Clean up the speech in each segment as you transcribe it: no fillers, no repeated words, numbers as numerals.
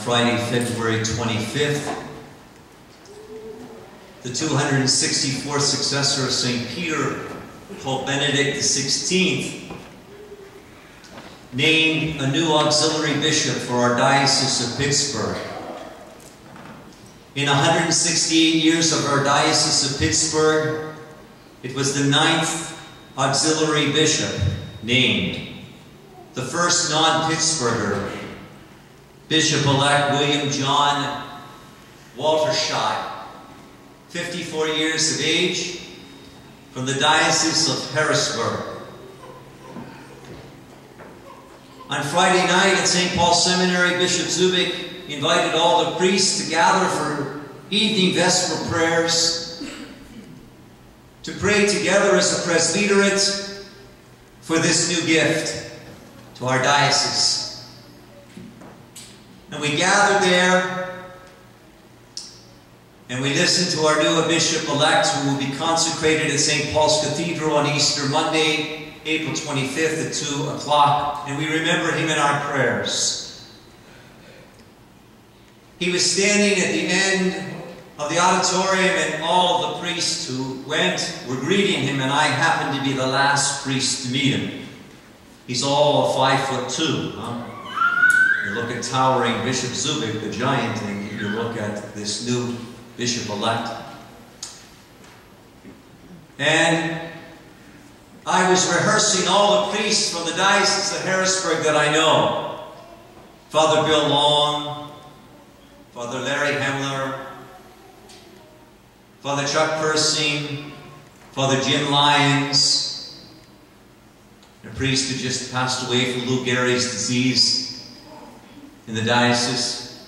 Friday, February 25th. The 264th successor of St. Peter, Pope Benedict XVI, named a new auxiliary bishop for our Diocese of Pittsburgh. In 168 years of our Diocese of Pittsburgh, it was the 9th auxiliary bishop named. The first non-Pittsburgher, Bishop-elect William John Walterscheid, 54 years of age, from the Diocese of Harrisburg. On Friday night at St. Paul's Seminary, Bishop Zubik invited all the priests to gather for evening Vesper prayers, to pray together as a presbyterate for this new gift to our diocese. And we gathered there and we listened to our new bishop-elect, who will be consecrated at St. Paul's Cathedral on Easter Monday, April 25th at 2 o'clock, and we remember him in our prayers. He was standing at the end of the auditorium, and all of the priests who went were greeting him, and I happened to be the last priest to meet him. He's all 5'2", huh? You look at towering Bishop Zubik, the giant, and you look at this new bishop-elect. And I was rehearsing all the priests from the Diocese of Harrisburg that I know. Father Bill Long, Father Larry Hemler, Father Chuck Persing, Father Jim Lyons, a priest who just passed away from Lou Gehrig's disease in the diocese.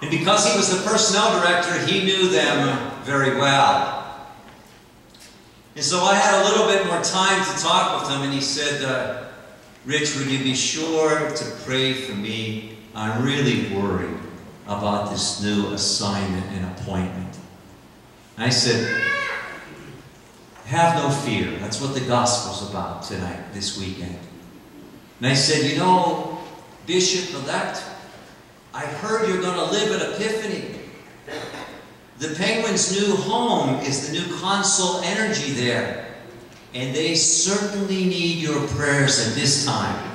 And because he was the personnel director, he knew them very well. And so I had a little bit more time to talk with him, and he said, Rich, would you be sure to pray for me? I'm really worried about this new assignment and appointment. And I said, have no fear. That's what the gospel's about tonight, this weekend. And I said, you know, Bishop-elect, I heard you're going to live at Epiphany. The Penguins' new home is the new console energy there. And they certainly need your prayers at this time.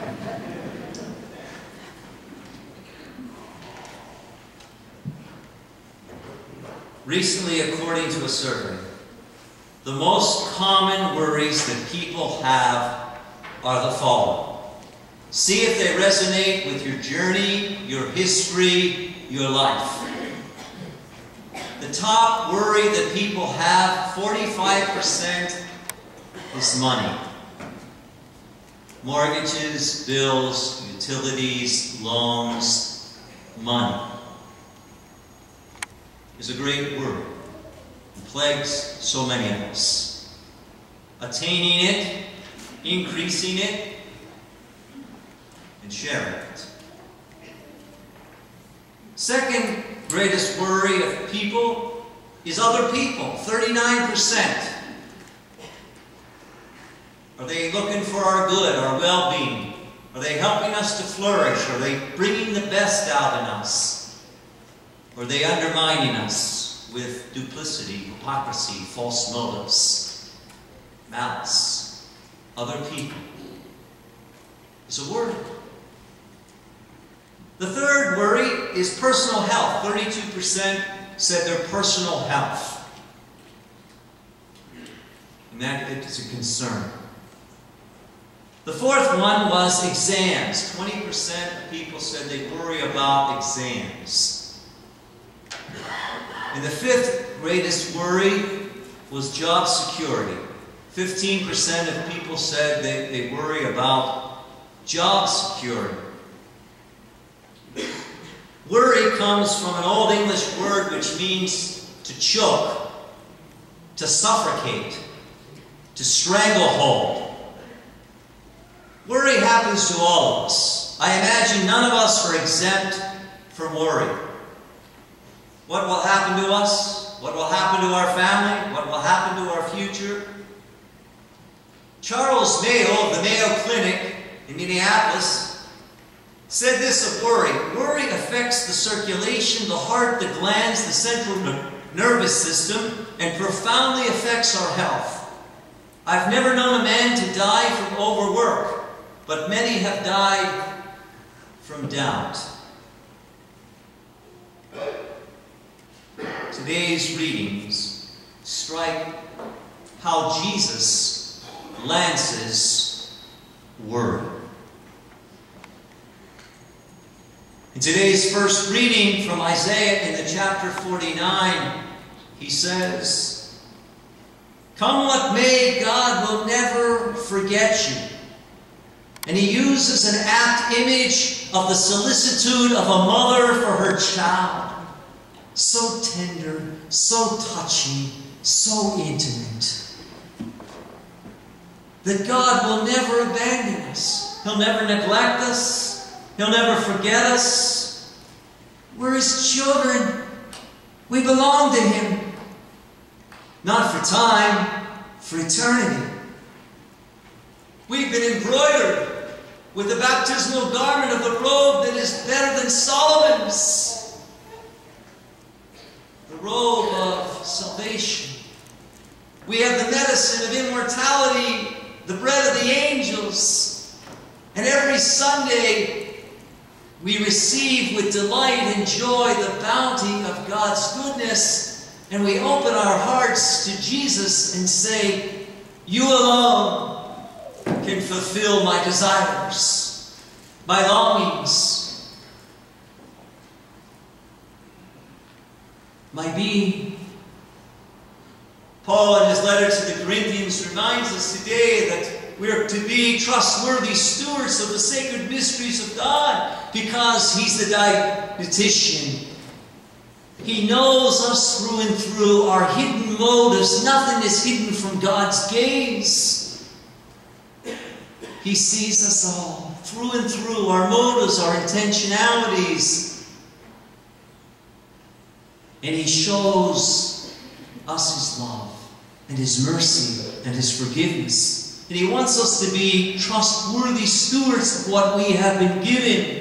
Recently, according to a survey, the most common worries that people have are the following. See if they resonate with your journey, your history, your life. The top worry that people have, 45%, is money. Mortgages, bills, utilities, loans, money is a great word. It plagues so many of us. Attaining it, increasing it, and sharing it. Second greatest worry of people is other people, 39%. Are they looking for our good, our well-being? Are they helping us to flourish? Are they bringing the best out in us? Or are they undermining us with duplicity, hypocrisy, false motives, malice? Other people is a worry. The third worry is personal health. 32% said their personal health. And that is a concern. The fourth one was exams. 20% of people said they worry about exams. And the fifth greatest worry was job security. 15% of people said they worry about job security. Worry comes from an Old English word which means to choke, to suffocate, to stranglehold. Worry happens to all of us. I imagine none of us are exempt from worry. What will happen to us? What will happen to our family? What will happen to our future? Charles Mayo of the Mayo Clinic in Minneapolis said this of worry. Worry affects the circulation, the heart, the glands, the central nervous system, and profoundly affects our health. I've never known a man to die from overwork, but many have died from doubt. Today's readings strike how Jesus lances worry. In today's first reading from Isaiah in the chapter 49, he says, "Come what may, God will never forget you." And he uses an apt image of the solicitude of a mother for her child. So tender, so touching, so intimate. That God will never abandon us. He'll never neglect us. He'll never forget us. We're His children. We belong to Him. Not for time, for eternity. We've been embroidered with the baptismal garment of the robe that is better than Solomon's. The robe of salvation. We have the medicine of immortality, the bread of the angels. And every Sunday we receive with delight and joy the bounty of God's goodness. And we open our hearts to Jesus and say, "You alone can fulfill my desires, my longings, my being." Paul, in his letter to the Corinthians, reminds us today that we are to be trustworthy stewards of the sacred mysteries of God because He's the dietitian. He knows us through and through, our hidden motives. Nothing is hidden from God's gaze. He sees us all, through and through, our motives, our intentionalities. And He shows us His love and His mercy and His forgiveness. And He wants us to be trustworthy stewards of what we have been given.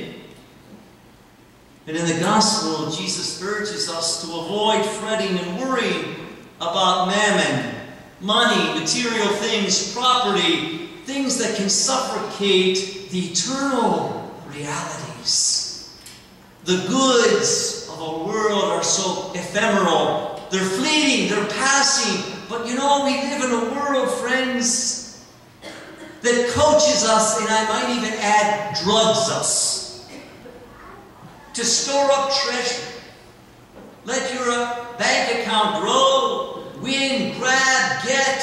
And in the Gospel, Jesus urges us to avoid fretting and worrying about mammon, money, material things, property, things that can suffocate the eternal realities. The goods of a world are so ephemeral. They're fleeting, they're passing. But you know, we live in a world, friends, that coaches us, and I might even add, drugs us, to store up treasure. Let your bank account grow, win, grab, get.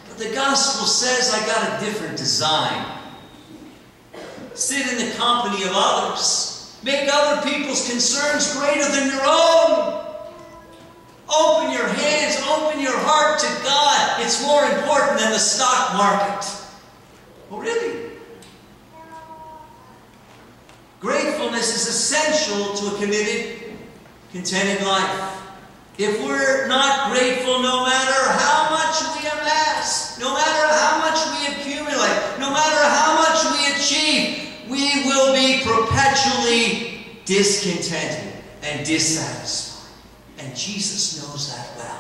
But the gospel says I got a different design. Sit in the company of others. Make other people's concerns greater than your own. Open your hands, open your heart to God. It's more important than the stock market. Oh, really? Gratefulness is essential to a committed, contented life. If we're not grateful, no matter how much we amass, no matter how much we accumulate, no matter how much we achieve, we will be perpetually discontented and dissatisfied. And Jesus knows that well.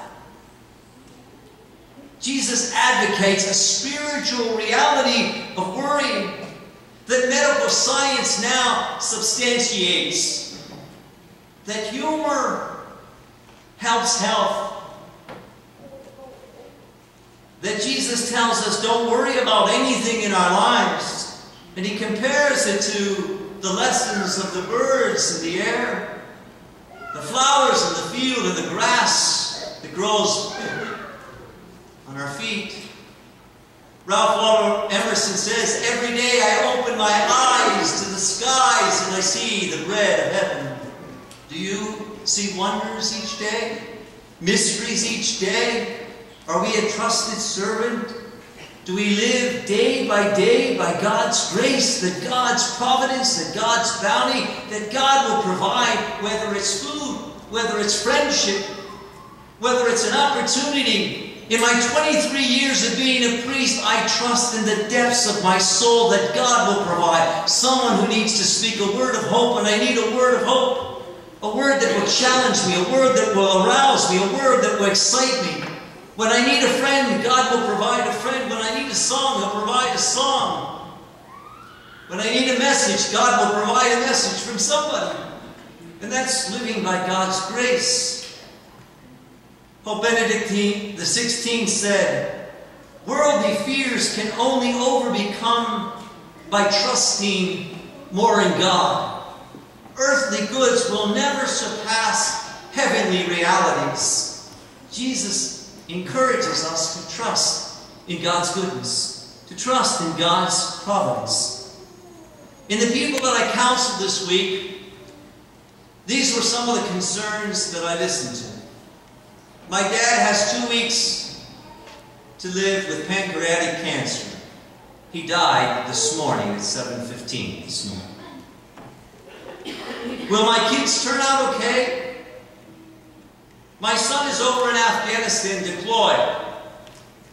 Jesus advocates a spiritual reality of worrying that medical science now substantiates. That humor helps health. That Jesus tells us don't worry about anything in our lives. And He compares it to the lessons of the birds in the air, the flowers in the field, and the grass that grows on our feet. Ralph Waldo Emerson says, "Every day I open my eyes to the skies and I see the bread of heaven." Do you see wonders each day? Mysteries each day? Are we a trusted servant? Do we live day by God's grace, that God's providence, that God's bounty, that God will provide, whether it's food, whether it's friendship, whether it's an opportunity In my 23 years of being a priest, I trust in the depths of my soul that God will provide someone who needs to speak a word of hope, and I need a word of hope. A word that will challenge me, a word that will arouse me, a word that will excite me. When I need a friend, God will provide a friend. When I need a song, He'll provide a song. When I need a message, God will provide a message from somebody. And that's living by God's grace. Pope Benedict XVI said, worldly fears can only overcome by trusting more in God. Earthly goods will never surpass heavenly realities. Jesus encourages us to trust in God's goodness, to trust in God's providence. In the people that I counseled this week, these were some of the concerns that I listened to. My dad has 2 weeks to live with pancreatic cancer. He died this morning at 7:15 this morning. Will my kids turn out okay? My son is over in Afghanistan deployed.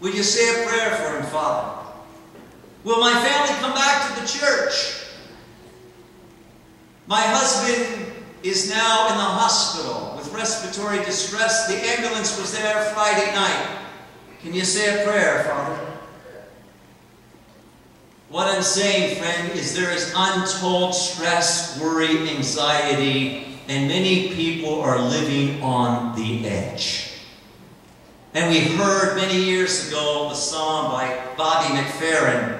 Will you say a prayer for him, Father? Will my family come back to the church? My husband is now in the hospital with respiratory distress. The ambulance was there Friday night. Can you say a prayer, Father? What I'm saying, friend, is there is untold stress, worry, anxiety, and many people are living on the edge. And we heard many years ago the song by Bobby McFerrin,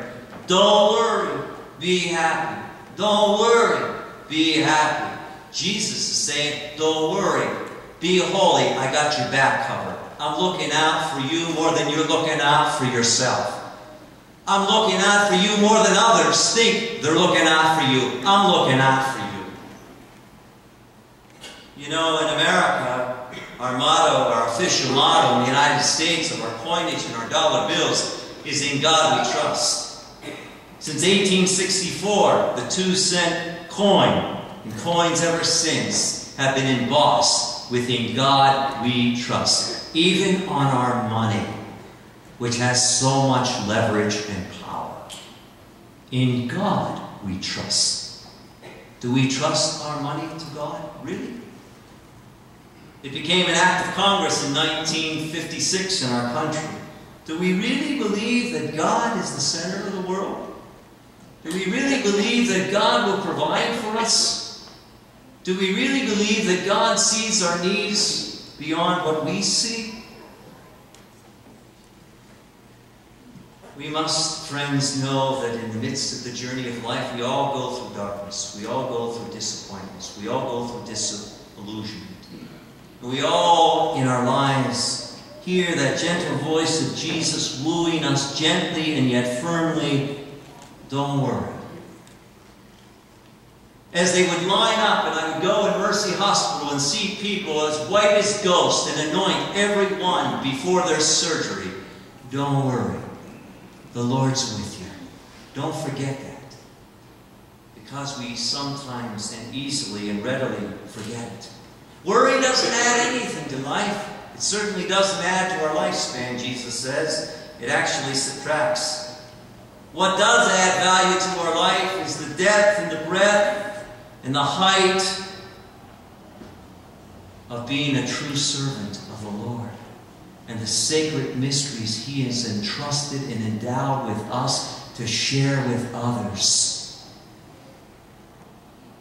"Don't worry, be happy. Don't worry, be happy." Jesus is saying, don't worry, be holy, I got your back covered. I'm looking out for you more than you're looking out for yourself. I'm looking out for you more than others think they're looking out for you. I'm looking out for you. You know, in America, our motto, our official motto in the United States of our coinage and our dollar bills is "In God we trust." Since 1864, the 2-cent coin and coins ever since have been embossed with "In God we trust." Even on our money, which has so much leverage and power. In God we trust. Do we trust our money to God? Really? It became an act of Congress in 1956 in our country. Do we really believe that God is the center of the world? Do we really believe that God will provide for us? Do we really believe that God sees our needs beyond what we see? We must, friends, know that in the midst of the journey of life, we all go through darkness. We all go through disappointments. We all go through disillusionment. And we all, in our lives, hear that gentle voice of Jesus wooing us gently and yet firmly, "Don't worry." As they would line up, and I would go in Mercy Hospital and see people as white as ghosts and anoint everyone before their surgery. Don't worry. The Lord's with you. Don't forget that. Because we sometimes and easily and readily forget it. Worry doesn't add anything to life. It certainly doesn't add to our lifespan, Jesus says. It actually subtracts. What does add value to our life is the depth and the breadth and the height of being a true servant of the Lord and the sacred mysteries He has entrusted and endowed with us to share with others.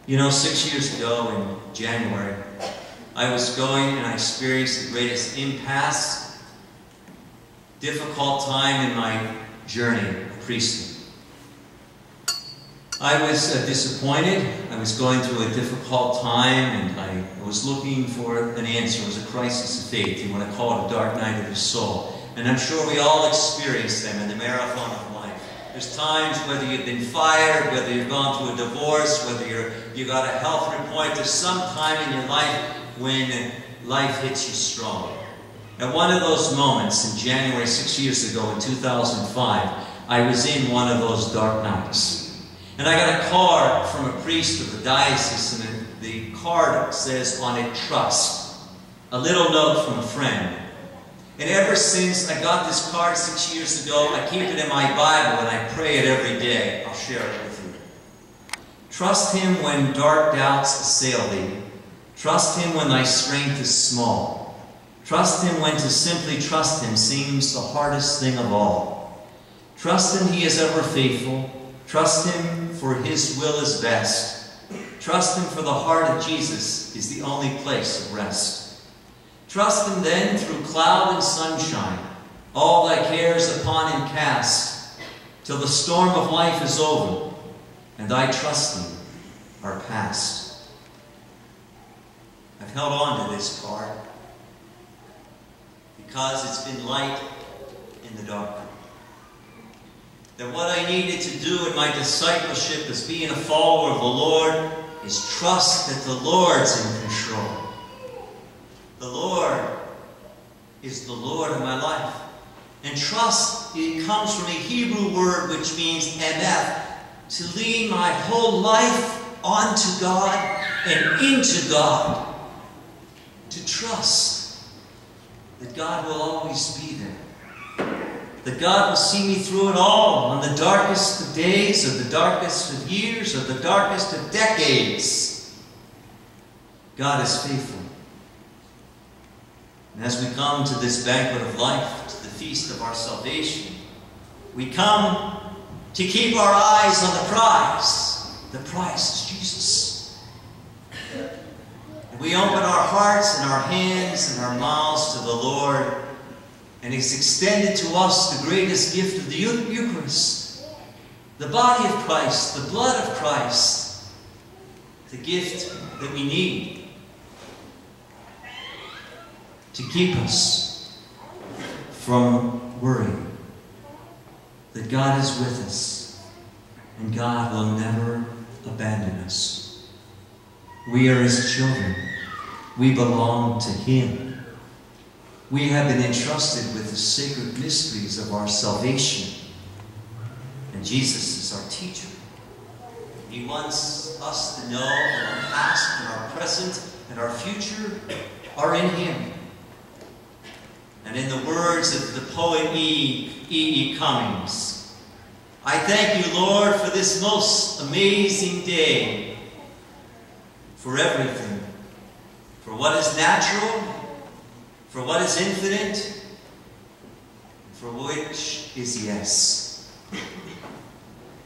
You know, 6 years ago in January, I was going and I experienced the greatest impasse, difficult time in my journey of priesthood. I was disappointed. I was going through a difficult time, and I was looking for an answer. It was a crisis of faith, and what I call it a dark night of the soul. And I'm sure we all experience them in the marathon of life. There's times, whether you've been fired, whether you've gone through a divorce, whether you got a health report, there's some time in your life when life hits you strong. At one of those moments in January 6 years ago in 2005, I was in one of those dark nights. And I got a card from a priest of the diocese, and the card says on it, "Trust." A little note from a friend. And ever since I got this card 6 years ago, I keep it in my Bible and I pray it every day. I'll share it with you. Trust him when dark doubts assail thee. Trust him when thy strength is small. Trust him when to simply trust him seems the hardest thing of all. Trust him, he is ever faithful. Trust him, for his will is best. Trust him, for the heart of Jesus is the only place of rest. Trust him then through cloud and sunshine, all thy cares upon him cast, till the storm of life is over, and thy trusting are past. I've held on to this card because it's been light in the dark. That what I needed to do in my discipleship as being a follower of the Lord is trust that the Lord's in control. The Lord is the Lord of my life. And trust, it comes from a Hebrew word which means emeth, to lean my whole life onto God and into God. To trust that God will always be there. That God will see me through it all on the darkest of days, or the darkest of years, or the darkest of decades. God is faithful. And as we come to this banquet of life, to the feast of our salvation, we come to keep our eyes on the prize. The prize is Jesus. And we open our hearts and our hands and our mouths to the Lord, and He's extended to us the greatest gift of the Eucharist, the body of Christ, the blood of Christ, the gift that we need to keep us from worrying that God is with us and God will never abandon us. We are His children. We belong to Him. We have been entrusted with the sacred mysteries of our salvation. And Jesus is our teacher. He wants us to know that our past and our present and our future are in Him. And in the words of the poet E. Cummings, I thank you, Lord, for this most amazing day, for everything, for what is natural, for what is infinite, for which is yes.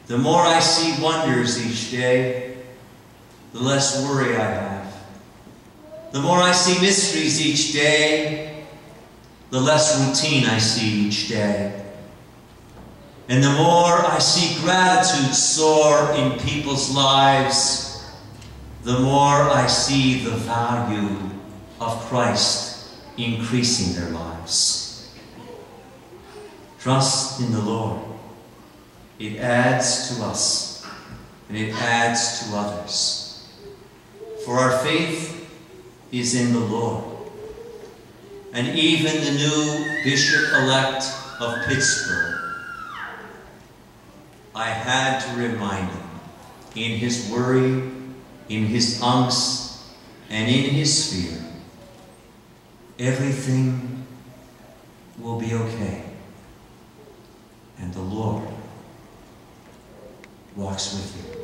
The more I see wonders each day, the less worry I have. The more I see mysteries each day, the less routine I see each day. And the more I see gratitude soar in people's lives, the more I see the value of Christ increasing their lives. Trust in the Lord. It adds to us, and it adds to others. For our faith is in the Lord. And even the new Bishop-elect of Pittsburgh, I had to remind him, in his worry, in his angst, and in his fear, everything will be okay. And the Lord walks with you.